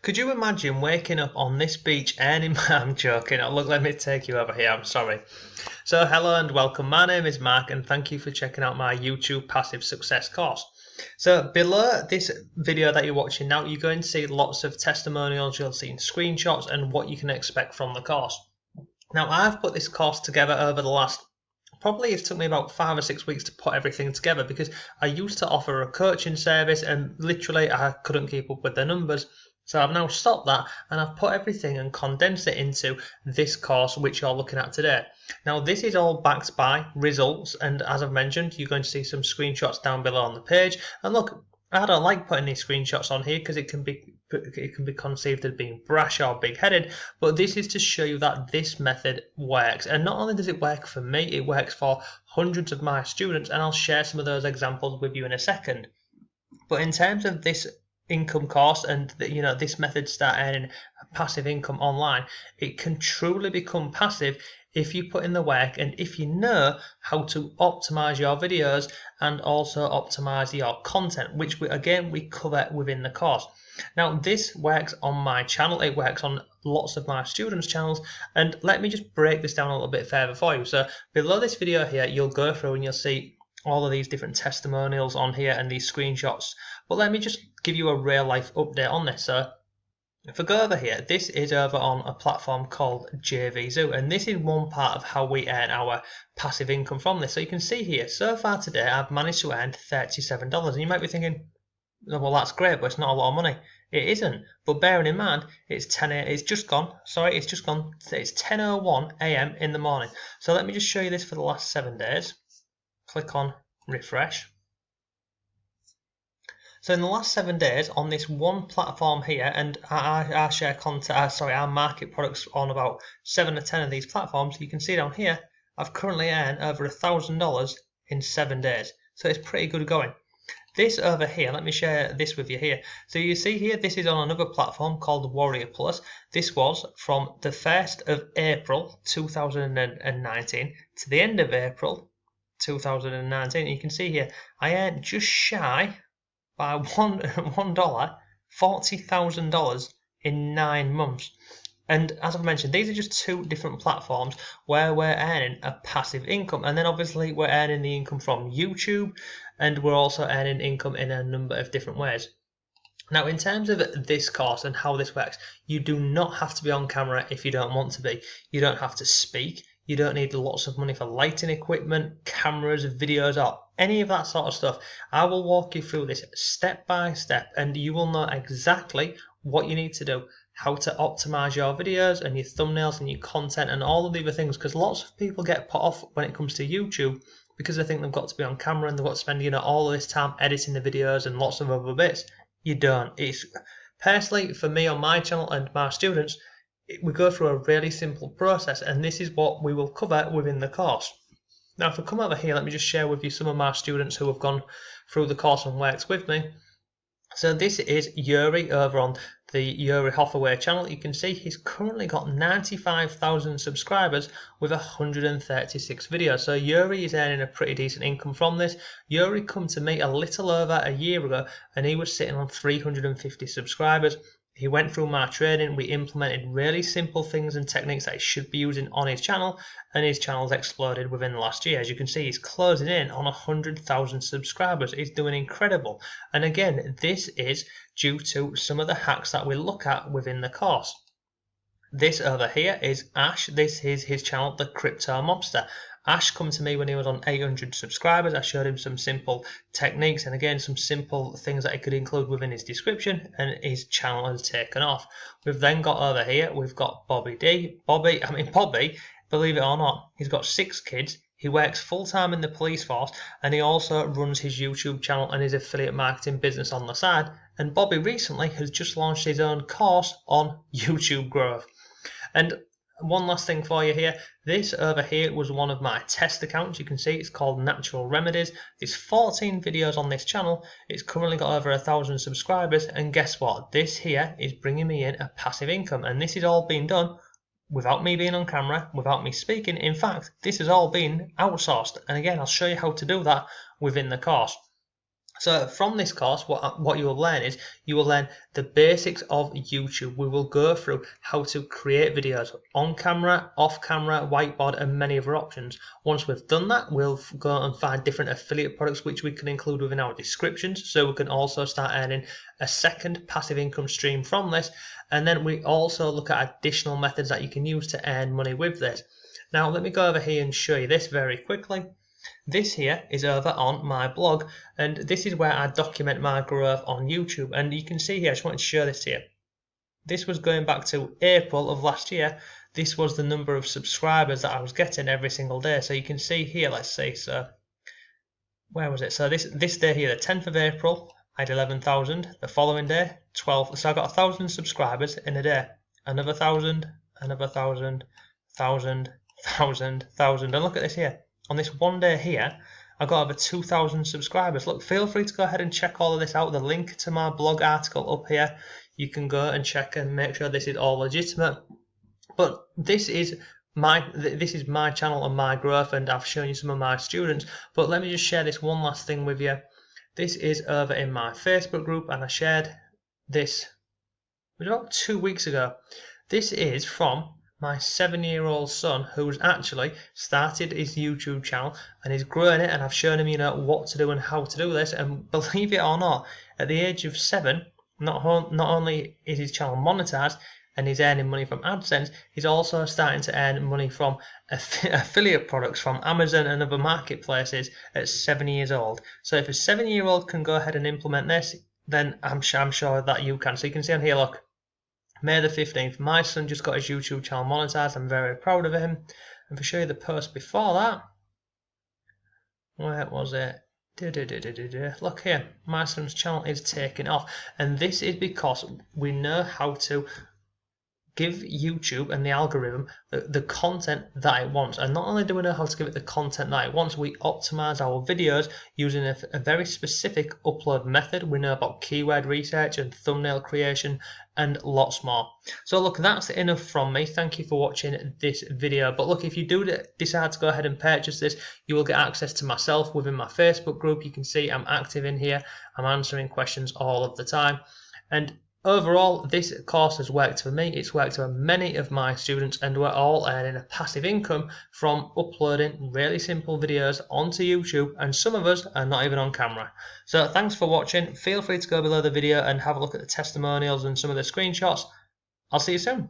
Could you imagine waking up on this beach earning I'm joking. Oh, look, let me take you over here. I'm sorry. So, hello and welcome. My name is Mark, and thank you for checking out my YouTube Passive Success course. So, below this video that you're watching now, you're going to see lots of testimonials, you'll see screenshots, and what you can expect from the course. Now, I've put this course together over the last probably it took me about 5 or 6 weeks to put everything together because I used to offer a coaching service and literally I couldn't keep up with the numbers. So I've now stopped that and I've put everything and condensed it into this course which you're looking at today. Now this is all backed by results, and as I've mentioned, you're going to see some screenshots down below on the page. And look, I don't like putting these screenshots on here because it can be conceived as being brash or big-headed, but this is to show you that this method works. And not only does it work for me, it works for hundreds of my students, and I'll share some of those examples with you in a second. But in terms of this income course and this method start earning passive income online, it can truly become passive if you put in the work and if you know how to optimize your videos and also optimize your content, which we cover within the course. Now this works on my channel, it works on lots of my students' channels, and let me just break this down a little bit further for you. So below this video here, you'll go through and you'll see all of these different testimonials on here and these screenshots. But let me just give you a real life update on this. So if I go over here, this is over on a platform called JVZoo, and this is one part of how we earn our passive income from this. So you can see here, so far today, I've managed to earn $37. And you might be thinking, well, that's great, but it's not a lot of money. It isn't, but bearing in mind, it's 10 a.m. It's just gone. It's 10:01 a.m. in the morning. So let me just show you this for the last 7 days. Click on refresh. So in the last 7 days on this one platform here, and I share content, I market products on about 7 or 10 of these platforms. You can see down here, I've currently earned over $1,000 in 7 days. So it's pretty good going. This over here, let me share this with you here. So you see here, this is on another platform called Warrior Plus. This was from the 1st of April 2019 to the end of April 2019. You can see here, I earned just shy by $1, $40,000 in 9 months. And as I've mentioned, these are just two different platforms where we're earning a passive income. And then obviously we're earning the income from YouTube, and we're also earning income in a number of different ways. Now, in terms of this course and how this works, you do not have to be on camera if you don't want to be. You don't have to speak. You don't need lots of money for lighting equipment, cameras, videos, or any of that sort of stuff. I will walk you through this step by step, and you will know exactly what you need to do, how to optimize your videos and your thumbnails and your content and all of the other things, because lots of people get put off when it comes to YouTube because they think they've got to be on camera and they've got to spend all of this time editing the videos and lots of other bits. You don't. It's personally, for me on my channel and my students, we go through a really simple process, and this is what we will cover within the course. Now if I come over here, let me just share with you some of my students who have gone through the course and worked with me. So this is Yuri over on the Yuri Hoffaway channel. You can see he's currently got 95,000 subscribers with 136 videos. So Yuri is earning a pretty decent income from this. Yuri come to me a little over a year ago and he was sitting on 350 subscribers. He went through my training, we implemented really simple things and techniques that he should be using on his channel, and his channel's exploded within the last year. As you can see, he's closing in on 100,000 subscribers. He's doing incredible. And again, this is due to some of the hacks that we look at within the course. This over here is Ash. This is his channel, The Crypto Mobster. Ash come to me when he was on 800 subscribers. I showed him some simple techniques and again some simple things that he could include within his description, and his channel has taken off. We've then got over here, we've got Bobby D. Bobby, believe it or not, he's got 6 kids. He works full-time in the police force, and he also runs his YouTube channel and his affiliate marketing business on the side. And Bobby recently has just launched his own course on YouTube growth. And one last thing for you here, this over here was one of my test accounts. You can see it's called Natural Remedies. There's 14 videos on this channel. It's currently got over 1,000 subscribers, and guess what, this here is bringing me in a passive income, and this is all being done without me being on camera, without me speaking. In fact, this has all been outsourced, and again I'll show you how to do that within the course. So from this course, what you will learn is you will learn the basics of YouTube. We will go through how to create videos on camera, off camera, whiteboard, and many other options. Once we've done that, we'll go and find different affiliate products which we can include within our descriptions, so we can also start earning a second passive income stream from this. And then we also look at additional methods that you can use to earn money with this. Now let me go over here and show you this very quickly. This here is over on my blog, and this is where I document my growth on YouTube. And you can see here, I just wanted to show this here. This was going back to April of last year. This was the number of subscribers that I was getting every single day. So you can see here, let's see, so where was it? So this day here, the 10th of April, I had 11,000. The following day, 12. So I got 1,000 subscribers in a day. Another 1,000, another 1,000, 1,000, 1,000, 1,000. And look at this here. On this one day here, I got over 2,000 subscribers. Look, feel free to go ahead and check all of this out. The link to my blog article up here. You can go and check and make sure this is all legitimate. But this is my channel and my growth, and I've shown you some of my students. But let me just share this one last thing with you. This is over in my Facebook group, and I shared this about 2 weeks ago. This is from my 7-year-old son, who's actually started his YouTube channel and he's growing it, and I've shown him, what to do and how to do this. And believe it or not, at the age of 7, not only is his channel monetized and he's earning money from AdSense, he's also starting to earn money from affiliate products from Amazon and other marketplaces at 7 years old. So if a 7-year-old can go ahead and implement this, then I'm sure that you can. So you can see on here, look, May the 15th, my son just got his YouTube channel monetized. I'm very proud of him. And to show you the post before that, where was it? Look here, my son's channel is taking off. And this is because we know how to give YouTube and the algorithm the content that it wants. And not only do we know how to give it the content that it wants, we optimize our videos using a very specific upload method. We know about keyword research and thumbnail creation and lots more. So look, that's enough from me. Thank you for watching this video. But look, if you do decide to go ahead and purchase this, you will get access to myself within my Facebook group. You can see I'm active in here. I'm answering questions all of the time. And overall, this course has worked for me. It's worked for many of my students, and we're all earning a passive income from uploading really simple videos onto YouTube, and some of us are not even on camera. So thanks for watching. Feel free to go below the video and have a look at the testimonials and some of the screenshots. I'll see you soon.